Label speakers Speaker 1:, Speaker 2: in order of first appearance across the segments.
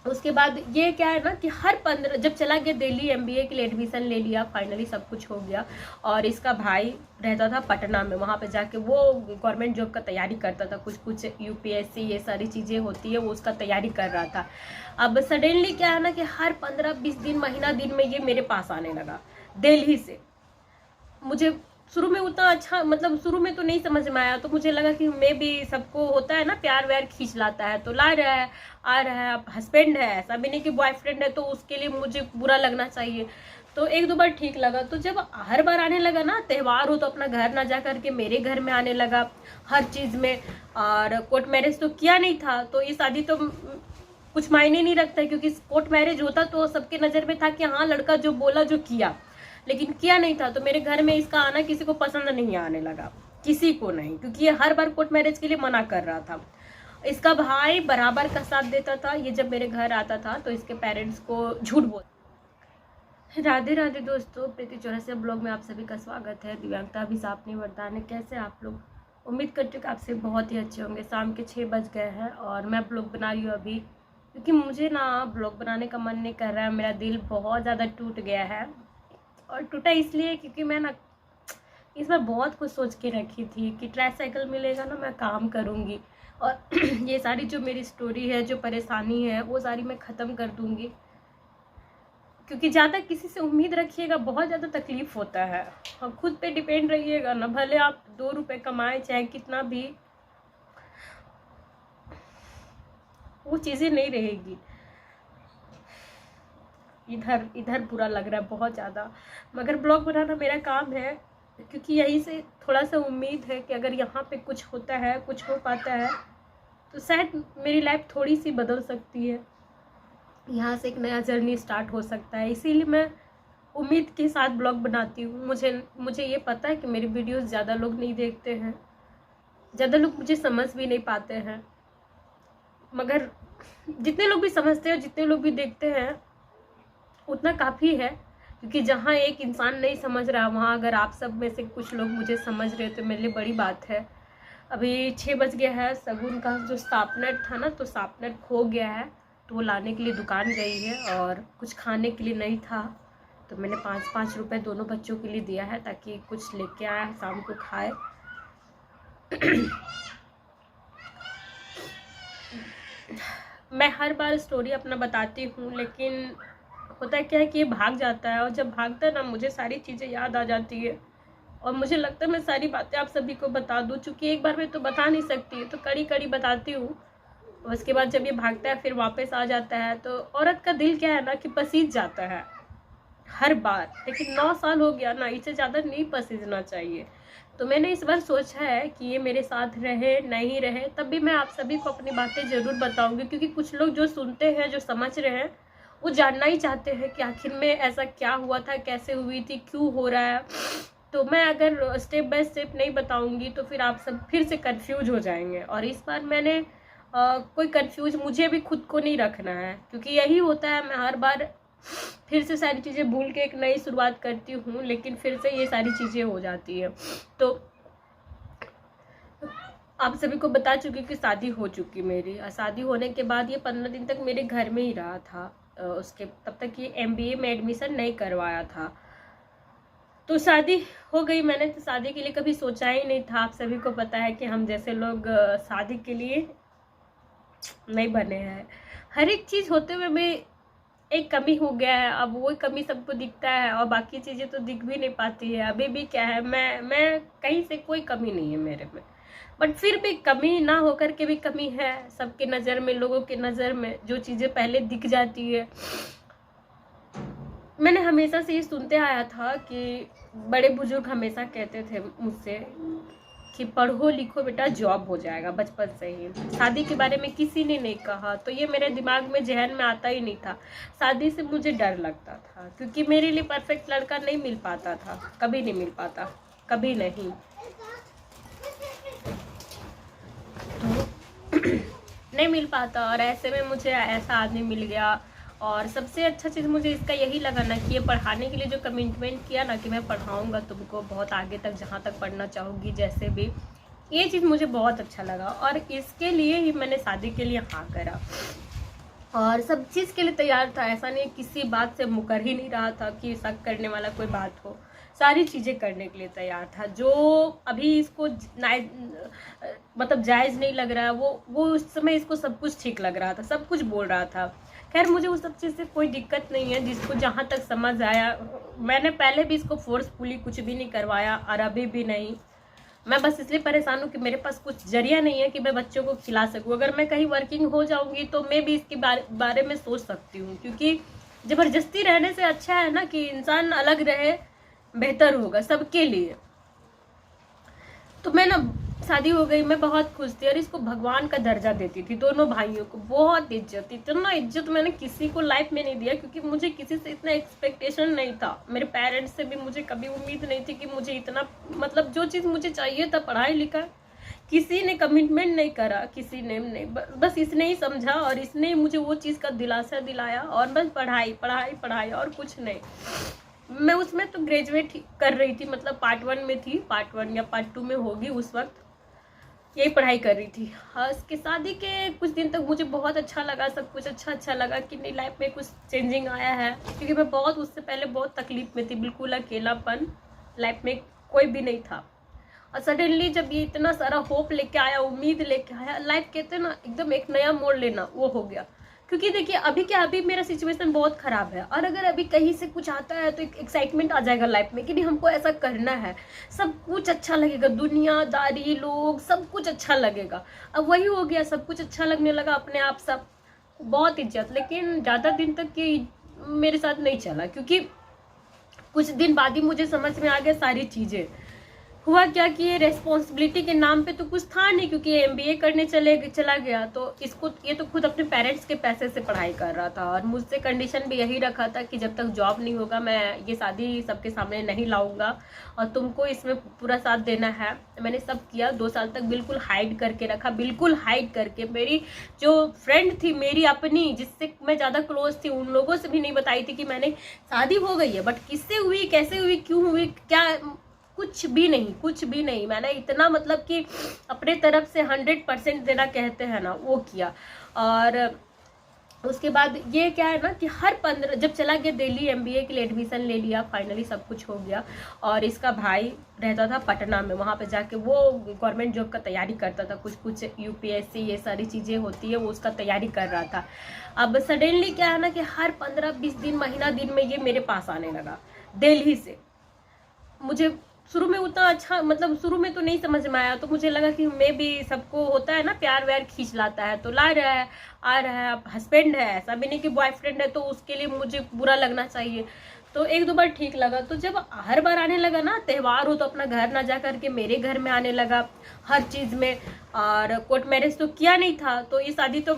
Speaker 1: उसके बाद ये क्या है ना कि हर 15 जब चला गया दिल्ली, एमबीए के लिए एडमिशन ले लिया, फाइनली सब कुछ हो गया। और इसका भाई रहता था पटना में, वहाँ पे जाके वो गवर्नमेंट जॉब का तैयारी करता था, कुछ कुछ यूपीएससी ये सारी चीज़ें होती है वो उसका तैयारी कर रहा था। अब सडनली क्या है ना कि हर 15-20 दिन, महीना दिन में ये मेरे पास आने लगा दिल्ली से। मुझे शुरू में उतना अच्छा, मतलब शुरू में तो नहीं समझ में आया, तो मुझे लगा कि मैं भी, सबको होता है ना प्यार व्यार खींच लाता है, तो ला रहा है, आ रहा है, अब हस्बैंड है, ऐसा भी नहीं कि बॉयफ्रेंड है तो उसके लिए मुझे बुरा लगना चाहिए। तो एक दो बार ठीक लगा, तो जब हर बार आने लगा ना, त्यौहार हो तो अपना घर ना जा करके मेरे घर में आने लगा हर चीज़ में। और कोर्ट मैरिज तो किया नहीं था, तो ये शादी तो कुछ मायने नहीं रखता, क्योंकि कोर्ट मैरिज होता तो सबके नज़र में था कि हाँ लड़का जो बोला जो किया, लेकिन किया नहीं था। तो मेरे घर में इसका आना किसी को पसंद नहीं आने लगा, किसी को नहीं, क्योंकि ये हर बार कोर्ट मैरिज के लिए मना कर रहा था। इसका भाई बराबर का साथ देता था, ये जब मेरे घर आता था तो इसके पेरेंट्स को झूठ बोल। राधे राधे दोस्तों, प्रीति चौरसिया ब्लॉग में आप सभी का स्वागत है। दिव्यांगता अभिशाप नहीं वरदान है, कैसे आप लोग? उम्मीद करती हूँ कि आप सभी बहुत ही अच्छे होंगे। शाम के 6 बज गए हैं और मैं ब्लॉग बना रही हूँ अभी, क्योंकि मुझे ना ब्लॉग बनाने का मन नहीं कर रहा है। मेरा दिल बहुत ज़्यादा टूट गया है, और टूटा इसलिए क्योंकि मैं ना इस बार बहुत कुछ सोच के रखी थी कि ट्राईसाइकिल मिलेगा ना मैं काम करूँगी, और ये सारी जो मेरी स्टोरी है, जो परेशानी है, वो सारी मैं ख़त्म कर दूँगी। क्योंकि ज़्यादा किसी से उम्मीद रखिएगा बहुत ज़्यादा तकलीफ़ होता है, और खुद पे डिपेंड रहिएगा ना, भले आप 2 रुपये कमाए चाहे कितना भी, वो चीज़ें नहीं रहेगी। इधर इधर बुरा लग रहा है बहुत ज़्यादा, मगर ब्लॉग बनाना मेरा काम है, क्योंकि यहीं से थोड़ा सा उम्मीद है कि अगर यहाँ पे कुछ होता है, कुछ हो पाता है, तो शायद मेरी लाइफ थोड़ी सी बदल सकती है, यहाँ से एक नया जर्नी स्टार्ट हो सकता है। इसीलिए मैं उम्मीद के साथ ब्लॉग बनाती हूँ। मुझे ये पता है कि मेरी वीडियोस ज़्यादा लोग नहीं देखते हैं, ज़्यादा लोग मुझे समझ भी नहीं पाते हैं, मगर जितने लोग भी समझते हैं, जितने लोग भी देखते हैं, उतना काफ़ी है। क्योंकि जहाँ एक इंसान नहीं समझ रहा, वहाँ अगर आप सब में से कुछ लोग मुझे समझ रहे हो तो मेरे लिए बड़ी बात है। अभी 6 बज गया है। शगुन का जो शार्पनर था ना, तो शार्पनर खो गया है, तो वो लाने के लिए दुकान गई है, और कुछ खाने के लिए नहीं था, तो मैंने 5-5 रुपये दोनों बच्चों के लिए दिया है ताकि कुछ लेके आए, शाम को खाए। मैं हर बार स्टोरी अपना बताती हूँ, लेकिन होता है क्या है कि ये भाग जाता है, और जब भागता है ना मुझे सारी चीज़ें याद आ जाती है, और मुझे लगता है मैं सारी बातें आप सभी को बता दूँ, चूँकि एक बार मैं तो बता नहीं सकती, तो कड़ी कड़ी बताती हूँ। उसके बाद जब ये भागता है फिर वापस आ जाता है, तो औरत का दिल क्या है ना कि पसीज जाता है हर बार। लेकिन 9 साल हो गया ना, इससे ज़्यादा नहीं पसीजना चाहिए। तो मैंने इस बार सोचा है कि ये मेरे साथ रहे नहीं रहे, तब भी मैं आप सभी को अपनी बातें ज़रूर बताऊंगी, क्योंकि कुछ लोग जो सुनते हैं, जो समझ रहे हैं, वो जानना ही चाहते हैं कि आखिर में ऐसा क्या हुआ था, कैसे हुई थी, क्यों हो रहा है। तो मैं अगर स्टेप बाय स्टेप नहीं बताऊंगी तो फिर आप सब फिर से कंफ्यूज हो जाएंगे, और इस बार मैंने कोई कंफ्यूज मुझे भी खुद को नहीं रखना है, क्योंकि यही होता है, मैं हर बार फिर से सारी चीज़ें भूल के एक नई शुरुआत करती हूँ, लेकिन फिर से ये सारी चीज़ें हो जाती है। तो आप सभी को बता चुकी कि शादी हो चुकी मेरी, और शादी होने के बाद ये 15 दिन तक मेरे घर में ही रहा था। उसके तब तक ये एमबीए में एडमिशन नहीं करवाया था। तो शादी हो गई, मैंने तो शादी के लिए कभी सोचा ही नहीं था। आप सभी को पता है कि हम जैसे लोग शादी के लिए नहीं बने हैं। हर एक चीज़ होते हुए मैं एक कमी हो गया है, अब वो कमी सबको दिखता है, और बाकी चीज़ें तो दिख भी नहीं पाती है। अभी भी क्या है, मैं कहीं से कोई कमी नहीं है मेरे में, बट फिर भी कमी ना होकर के भी कमी है सबके नज़र में, लोगों की नज़र में जो चीज़ें पहले दिख जाती है। मैंने हमेशा से ये सुनते आया था कि बड़े बुजुर्ग हमेशा कहते थे मुझसे कि पढ़ो लिखो बेटा जॉब हो जाएगा, बचपन से ही। शादी के बारे में किसी ने नहीं कहा, तो ये मेरे दिमाग में, जहन में आता ही नहीं था। शादी से मुझे डर लगता था, क्योंकि मेरे लिए परफेक्ट लड़का नहीं मिल पाता था, कभी नहीं मिल पाता, कभी नहीं। तो नहीं मिल पाता, और ऐसे में मुझे ऐसा आदमी मिल गया। और सबसे अच्छा चीज़ मुझे इसका यही लगा ना कि ये पढ़ाने के लिए जो कमिटमेंट किया ना कि मैं पढ़ाऊँगा तुमको बहुत आगे तक, जहाँ तक पढ़ना चाहूँगी, जैसे भी, ये चीज़ मुझे बहुत अच्छा लगा, और इसके लिए ही मैंने शादी के लिए हाँ करा। और सब चीज़ के लिए तैयार था। ऐसा नहीं किसी बात से मुकर ही नहीं रहा था कि शक करने वाला कोई बात हो। सारी चीज़ें करने के लिए तैयार था। जो अभी इसको मतलब जायज़ नहीं लग रहा है, वो उस समय इसको सब कुछ ठीक लग रहा था, सब कुछ बोल रहा था। खैर मुझे उस सब चीज़ से कोई दिक्कत नहीं है। जिसको जहाँ तक समझ आया, मैंने पहले भी इसको फोर्सफुली कुछ भी नहीं करवाया और अभी भी नहीं। मैं बस इसलिए परेशान हूँ कि मेरे पास कुछ जरिया नहीं है कि मैं बच्चों को खिला सकूँ। अगर मैं कहीं वर्किंग हो जाऊँगी तो मैं भी इसके बारे में सोच सकती हूँ, क्योंकि ज़बरदस्ती रहने से अच्छा है ना कि इंसान अलग रहे, बेहतर होगा सबके लिए। तो मैं ना शादी हो गई, मैं बहुत खुश थी और इसको भगवान का दर्जा देती थी। दोनों भाइयों को बहुत इज्जत, इतना इज्जत मैंने किसी को लाइफ में नहीं दिया, क्योंकि मुझे किसी से इतना एक्सपेक्टेशन नहीं था। मेरे पेरेंट्स से भी मुझे कभी उम्मीद नहीं थी कि मुझे इतना, मतलब जो चीज़ मुझे चाहिए था पढ़ाई लिखा, किसी ने कमिटमेंट नहीं करा, किसी ने नहीं, बस इसने ही समझा और इसने ही मुझे वो चीज़ का दिलासा दिलाया। और बस पढ़ाई पढ़ाई पढ़ाई और कुछ नहीं। मैं उसमें तो ग्रेजुएट कर रही थी, मतलब पार्ट 1 में थी, पार्ट 1 या पार्ट 2 में होगी, उस वक्त यही पढ़ाई कर रही थी। हाँ, इसके शादी के कुछ दिन तक मुझे बहुत अच्छा लगा, सब कुछ अच्छा लगा कि मेरी लाइफ में कुछ चेंजिंग आया है, क्योंकि मैं बहुत उससे पहले बहुत तकलीफ में थी, बिल्कुल अकेलापन, लाइफ में कोई भी नहीं था। और सडनली जब ये इतना सारा होप लेके आया, उम्मीद लेके आया, लाइफ कहते हैं ना एकदम एक नया मोड़ लेना, वो हो गया। क्योंकि देखिए अभी मेरा सिचुएशन बहुत ख़राब है, और अगर अभी कहीं से कुछ आता है तो एक एक्साइटमेंट आ जाएगा लाइफ में कि नहीं हमको ऐसा करना है, सब कुछ अच्छा लगेगा, दुनियादारी, लोग, सब कुछ अच्छा लगेगा। अब वही हो गया, सब कुछ अच्छा लगने लगा अपने आप, सब बहुत इज्जत। लेकिन ज़्यादा दिन तक ये मेरे साथ नहीं चला, क्योंकि कुछ दिन बाद ही मुझे समझ में आ गया सारी चीज़ें। हुआ क्या कि ये रेस्पॉन्सिबिलिटी के नाम पे तो कुछ था नहीं, क्योंकि MBA करने चला गया, तो इसको ये तो खुद अपने पेरेंट्स के पैसे से पढ़ाई कर रहा था। और मुझसे कंडीशन भी यही रखा था कि जब तक जॉब नहीं होगा मैं ये शादी सबके सामने नहीं लाऊंगा और तुमको इसमें पूरा साथ देना है। मैंने सब किया, 2 साल तक बिल्कुल हाइड करके रखा, बिल्कुल हाइड करके। मेरी जो फ्रेंड थी, मेरी अपनी, जिससे मैं ज़्यादा क्लोज थी, उन लोगों से भी नहीं बताई थी कि मैंने शादी हो गई है, बट किससे हुई, कैसे हुई, क्यों हुई, क्या, कुछ भी नहीं। मैंने इतना मतलब कि अपने तरफ से 100% देना कहते हैं ना, वो किया। और उसके बाद ये क्या है ना कि हर 15 जब चला गया दिल्ली, MBA के लिए एडमिशन ले लिया, फाइनली सब कुछ हो गया। और इसका भाई रहता था पटना में, वहाँ पे जाके वो गवर्नमेंट जॉब का तैयारी करता था, कुछ UPSC ये सारी चीज़ें होती है, वो उसका तैयारी कर रहा था। अब सडनली क्या है ना कि हर 15-20 दिन, महीना दिन में ये मेरे पास आने लगा दिल्ली से। मुझे शुरू में उतना अच्छा, मतलब शुरू में तो नहीं समझ में आया, तो मुझे लगा कि मैं भी, सबको होता है ना प्यार व्यार खींच लाता है, तो ला रहा है, आ रहा है, अब हस्बैंड है, ऐसा भी नहीं कि बॉयफ्रेंड है तो उसके लिए मुझे बुरा लगना चाहिए। तो 1-2 बार ठीक लगा, तो जब हर बार आने लगा ना, त्यौहार हो तो अपना घर ना जा करके मेरे घर में आने लगा हर चीज़ में। और कोर्ट मैरिज तो किया नहीं था, तो ये शादी तो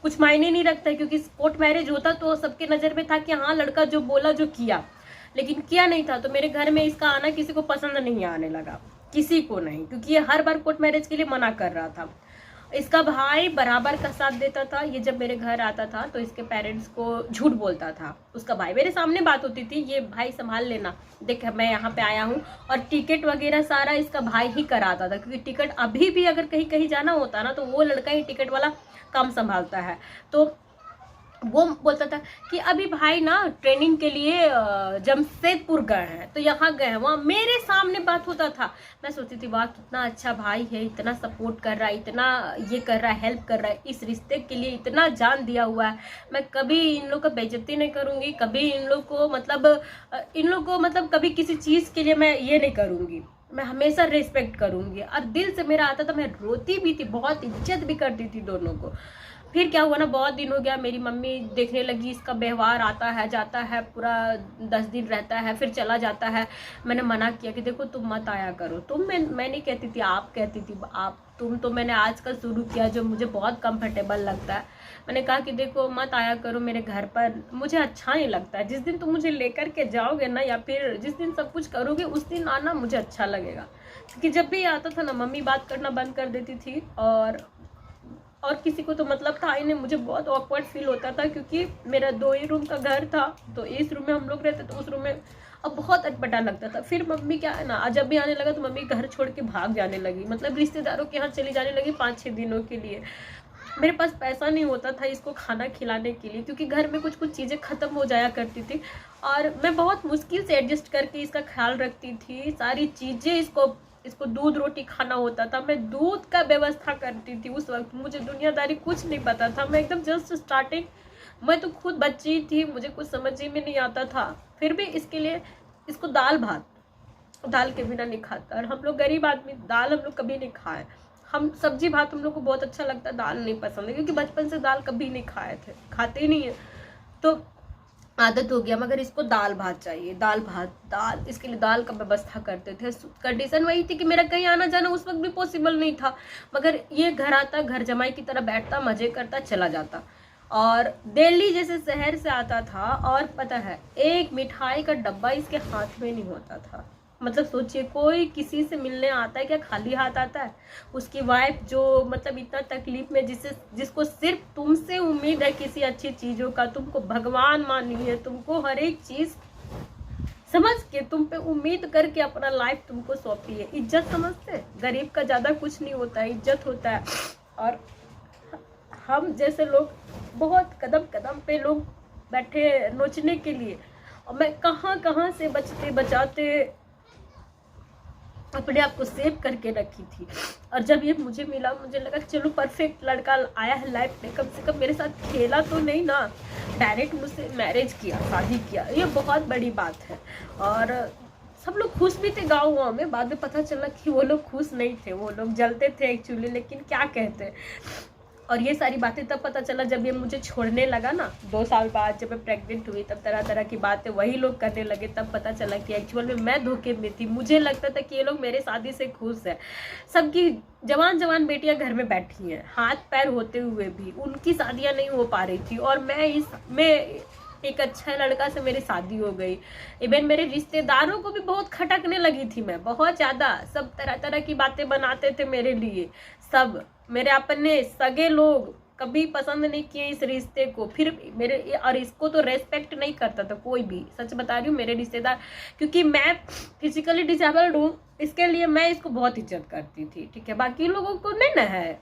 Speaker 1: कुछ मायने नहीं रखता, क्योंकि कोर्ट मैरिज होता तो सबके नज़र में था कि हाँ लड़का जो बोला जो किया, लेकिन किया नहीं था। तो मेरे घर में इसका आना किसी को पसंद नहीं आने लगा, किसी को नहीं, क्योंकि ये हर बार कोर्ट मैरिज के लिए मना कर रहा था। इसका भाई बराबर का साथ देता था। ये जब मेरे घर आता था तो इसके पेरेंट्स को झूठ बोलता था। उसका भाई, मेरे सामने बात होती थी, ये भाई संभाल लेना, देख मैं यहाँ पे आया हूँ। और टिकट वगैरह सारा इसका भाई ही कराता था, क्योंकि टिकट अभी भी अगर कहीं कहीं जाना होता ना तो वो लड़का ही टिकट वाला काम संभालता है। तो वो बोलता था कि अभी भाई ना ट्रेनिंग के लिए जमशेदपुर गए हैं, तो यहाँ गए हैं, वहाँ मेरे सामने बात होता था। मैं सोचती थी वाह कितना अच्छा भाई है, इतना सपोर्ट कर रहा है, इतना ये कर रहा है, हेल्प कर रहा है, इस रिश्ते के लिए इतना जान दिया हुआ है। मैं कभी इन लोग का बेइज्जती नहीं करूँगी, कभी इन लोग को मतलब कभी किसी चीज़ के लिए मैं ये नहीं करूँगी, मैं हमेशा रिस्पेक्ट करूँगी। और दिल से मेरा आता था, मैं रोती भी थी, बहुत इज्जत भी करती थी दोनों को। फिर क्या हुआ ना, बहुत दिन हो गया, मेरी मम्मी देखने लगी इसका व्यवहार, आता है जाता है, पूरा 10 दिन रहता है फिर चला जाता है। मैंने मना किया कि देखो तुम मत आया करो। मैं नहीं कहती थी, आप कहती थी तुम। तो मैंने आजकल शुरू किया, जो मुझे बहुत कंफर्टेबल लगता है। मैंने कहा कि देखो मत आया करो मेरे घर पर, मुझे अच्छा नहीं लगता है। जिस दिन तुम मुझे लेकर के जाओगे ना, या फिर जिस दिन सब कुछ करोगे उस दिन आना, मुझे अच्छा लगेगा। क्योंकि जब भी आता था ना, मम्मी बात करना बंद कर देती थी, और किसी को तो मतलब था ही नहीं। मुझे बहुत ऑकवर्ड फील होता था, क्योंकि मेरा 2 ही रूम का घर था, तो इस रूम में हम लोग रहते, तो उस रूम में अब बहुत अटपटा लगता था। फिर मम्मी क्या है ना, जब भी आने लगा तो मम्मी घर छोड़ के भाग जाने लगी, मतलब रिश्तेदारों के यहाँ चली जाने लगी 5-6 दिनों के लिए। मेरे पास पैसा नहीं होता था इसको खाना खिलाने के लिए, क्योंकि घर में कुछ कुछ चीज़ें ख़त्म हो जाया करती थी और मैं बहुत मुश्किल से एडजस्ट करके इसका ख्याल रखती थी। सारी चीज़ें इसको दूध रोटी खाना होता था, मैं दूध का व्यवस्था करती थी। उस वक्त मुझे दुनियादारी कुछ नहीं पता था, मैं एकदम जस्ट स्टार्टिंग, मैं तो खुद बच्ची थी, मुझे कुछ समझ ही में नहीं आता था। फिर भी इसके लिए इसको दाल के बिना नहीं खाता। और हम लोग गरीब आदमी, दाल हम लोग कभी नहीं खाए। हम सब्जी भात हम लोग को बहुत अच्छा लगता है, दाल नहीं पसंद है, क्योंकि बचपन से दाल कभी नहीं खाए थे, खाते ही नहीं है, तो आदत हो गया। मगर इसको दाल भात चाहिए, दाल, इसके लिए दाल का व्यवस्था करते थे। कंडीशन वही थी कि मेरा कहीं आना जाना उस वक्त भी पॉसिबल नहीं था, मगर ये घर आता, घर जमाई की तरह बैठता, मजे करता, चला जाता। और दिल्ली जैसे शहर से आता था, और पता है एक मिठाई का डब्बा इसके हाथ में नहीं होता था। मतलब सोचिए, कोई किसी से मिलने आता है क्या खाली हाथ आता है? उसकी वाइफ जो मतलब इतना तकलीफ में, जिसको सिर्फ तुमसे उम्मीद है किसी अच्छी चीज़ों का, तुमको भगवान मानी है, तुमको हर एक चीज़ समझ के तुम पे उम्मीद करके अपना लाइफ तुमको सौंपी है। इज्जत समझते, गरीब का ज़्यादा कुछ नहीं होता है, इज्जत होता है। और हम जैसे लोग बहुत कदम कदम पे लोग बैठे नोचने के लिए, और मैं कहाँ से बचाते अपने आप को सेव करके रखी थी। और जब ये मुझे मिला, मुझे लगा चलो परफेक्ट लड़का आया है लाइफ में, कम से कम मेरे साथ खेला तो नहीं ना, डायरेक्ट मुझसे मैरिज किया, शादी किया, ये बहुत बड़ी बात है। और सब लोग खुश भी थे गाँव में। बाद में पता चला कि वो लोग खुश नहीं थे, वो लोग जलते थे एक्चुअली, लेकिन क्या कहते। और ये सारी बातें तब पता चला जब ये मुझे छोड़ने लगा ना, 2 साल बाद जब मैं प्रेग्नेंट हुई, तब तरह तरह की बातें वही लोग करने लगे। तब पता चला कि एक्चुअल में मैं धोखे में थी। मुझे लगता था कि ये लोग मेरे शादी से खुश है। सबकी जवान बेटियां घर में बैठी हैं, हाथ पैर होते हुए भी उनकी शादियां नहीं हो पा रही थी, और मैं एक अच्छा लड़का से मेरी शादी हो गई। इवन मेरे रिश्तेदारों को भी बहुत खटकने लगी थी मैं, बहुत ज़्यादा। सब तरह तरह की बातें बनाते थे मेरे लिए। सब मेरे अपने सगे लोग कभी पसंद नहीं किए इस रिश्ते को। फिर मेरे, और इसको तो रेस्पेक्ट नहीं करता था कोई भी, सच बता रही हूँ, मेरे रिश्तेदार, क्योंकि मैं फिजिकली डिसेबल्ड हूँ, इसके लिए मैं इसको बहुत इज्जत करती थी। ठीक है, बाकी लोगों को नहीं ना है,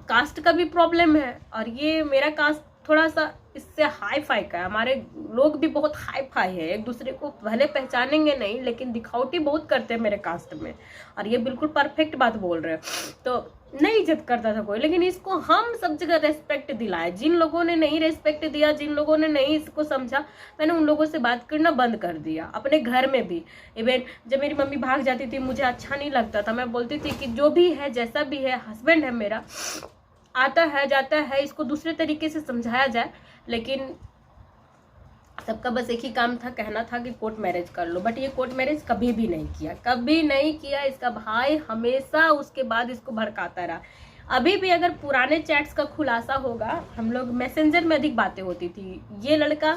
Speaker 1: कास्ट का भी प्रॉब्लम है, और ये मेरा कास्ट थोड़ा सा इससे हाई फाई का है। हमारे लोग भी बहुत हाई फाई है, एक दूसरे को भले पहचानेंगे नहीं, लेकिन दिखावटी बहुत करते हैं मेरे कास्ट में। और ये बिल्कुल परफेक्ट बात बोल रहे हैं, तो नहीं इज्जत करता था कोई, लेकिन इसको हम सब जगह रेस्पेक्ट दिलाए। जिन लोगों ने नहीं रेस्पेक्ट दिया, जिन लोगों ने नहीं इसको समझा, मैंने उन लोगों से बात करना बंद कर दिया। अपने घर में भी इवन जब मेरी मम्मी भाग जाती थी, मुझे अच्छा नहीं लगता था, मैं बोलती थी कि जो भी है, जैसा भी है, हस्बैंड है मेरा, आता है जाता है, इसको दूसरे तरीके से समझाया जाए। लेकिन सबका बस एक ही काम था, कहना था कि कोर्ट मैरिज कर लो। बट ये कोर्ट मैरिज कभी भी नहीं किया, कभी नहीं किया। इसका भाई हमेशा उसके बाद इसको भड़काता रहा। अभी भी अगर पुराने चैट्स का खुलासा होगा, हम लोग मैसेंजर में अधिक बातें होती थी। ये लड़का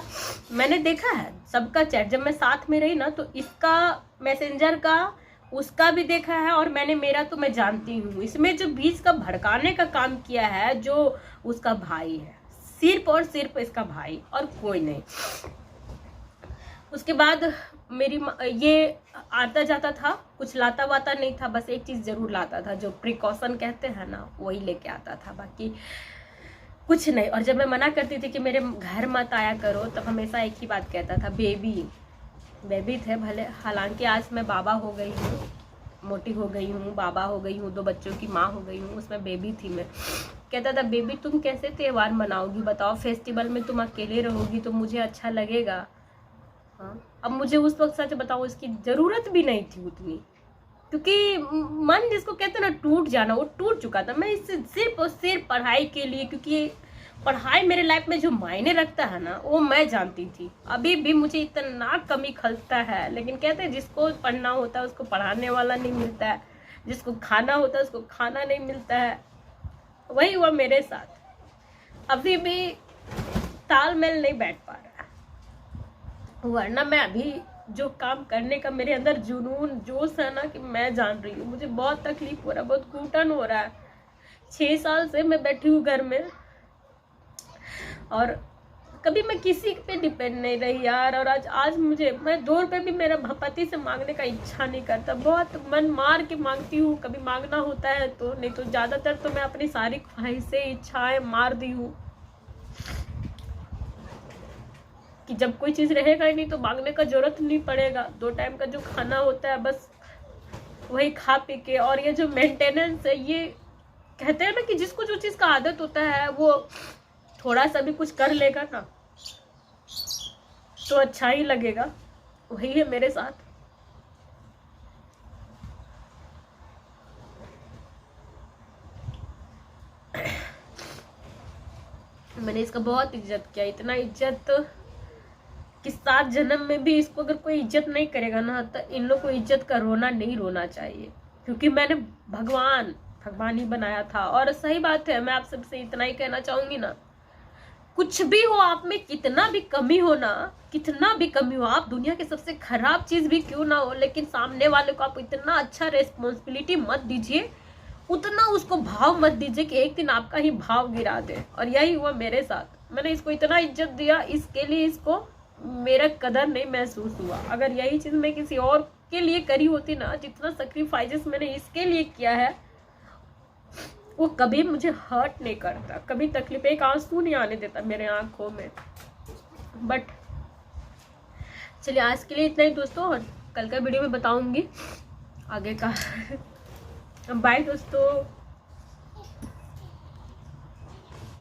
Speaker 1: मैंने देखा है सबका चैट, जब मैं साथ में रही ना, तो इसका मैसेंजर का, उसका भी देखा है, और मेरा तो मैं जानती हूँ। इसमें जो बीच का भड़काने का काम किया है, जो उसका भाई है, सिर्फ और सिर्फ इसका भाई, और कोई नहीं। उसके बाद ये आता जाता था, कुछ लाता वाता नहीं था, बस एक चीज़ जरूर लाता था, जो प्रिकॉशन कहते हैं ना, वही लेके आता था, बाकी कुछ नहीं। और जब मैं मना करती थी कि मेरे घर मत आया करो, तब हमेशा एक ही बात कहता था, बेबी थे भले। हालांकि आज मैं बाबा हो गई हूँ, मोटी हो गई हूँ, बाबा हो गई हूँ, 2 बच्चों की माँ हो गई हूँ, उसमें बेबी थी मैं। कहता था, बेबी तुम कैसे त्यौहार मनाओगी बताओ, फेस्टिवल में तुम अकेले रहोगी तो मुझे अच्छा लगेगा। हाँ, अब मुझे उस वक्त सच बताओ, इसकी ज़रूरत भी नहीं थी उतनी, क्योंकि मन जिसको कहते हैं ना टूट जाना, वो टूट चुका था। मैं इससे सिर्फ और सिर्फ पढ़ाई के लिए, क्योंकि पढ़ाई मेरे लाइफ में जो मायने रखता है ना, वो मैं जानती थी। अभी भी मुझे इतना कमी खलता है, लेकिन कहते हैं जिसको पढ़ना होता है उसको पढ़ाने वाला नहीं मिलता है, जिसको खाना होता है उसको खाना नहीं मिलता है। वही हुआ मेरे साथ, अभी भी तालमेल नहीं बैठ पा रहा है। वरना मैं अभी जो काम करने का मेरे अंदर जुनून जोश है ना, कि मैं जान रही हूँ, मुझे बहुत तकलीफ हो रहा है, बहुत घुटन हो रहा है। 6 साल से मैं बैठी हूँ घर में, और कभी मैं किसी पे डिपेंड नहीं रही यार। और आज मुझे, मैं 2 रुपये भी मेरा पति से मांगने का इच्छा नहीं करता, बहुत मन मार के मांगती हूँ, कभी मांगना होता है तो, नहीं तो ज़्यादातर तो मैं अपनी सारी ख्वाहिशें इच्छाएं मार दी हूँ कि जब कोई चीज़ रहेगा ही नहीं तो मांगने का जरूरत नहीं पड़ेगा। 2 टाइम का जो खाना होता है बस वही खा पी के। और ये जो मेंटेनेंस है, ये कहते हैं ना कि जिसको जो चीज़ का आदत होता है वो थोड़ा सा भी कुछ कर लेगा ना तो अच्छा ही लगेगा। वही है मेरे साथ। मैंने इसका बहुत इज्जत किया, इतना इज्जत कि 7 जन्म में भी इसको अगर कोई इज्जत नहीं करेगा ना तो इन लोग को इज्जत का रोना नहीं रोना चाहिए, क्योंकि मैंने भगवान ही बनाया था। और सही बात है, मैं आप सबसे इतना ही कहना चाहूंगी ना, कुछ भी हो आप में, कितना भी कमी हो ना, कितना भी कमी हो, आप दुनिया के सबसे खराब चीज भी क्यों ना हो, लेकिन सामने वाले को आप इतना अच्छा रेस्पॉन्सिबिलिटी मत दीजिए, उतना उसको भाव मत दीजिए कि एक दिन आपका ही भाव गिरा दे। और यही हुआ मेरे साथ। मैंने इसको इतना इज्जत दिया, इसके लिए इसको मेरा कदर नहीं महसूस हुआ। अगर यही चीज मैं किसी और के लिए करी होती ना, जितना सेक्रीफाइसेस मैंने इसके लिए किया है, वो कभी मुझे हर्ट नहीं करता, कभी तकलीफ, एक आंसू नहीं आने देता मेरे आंखों में। बट चलिए आज के लिए इतना ही दोस्तों, और कल का वीडियो में बताऊंगी आगे का। बाय दोस्तों।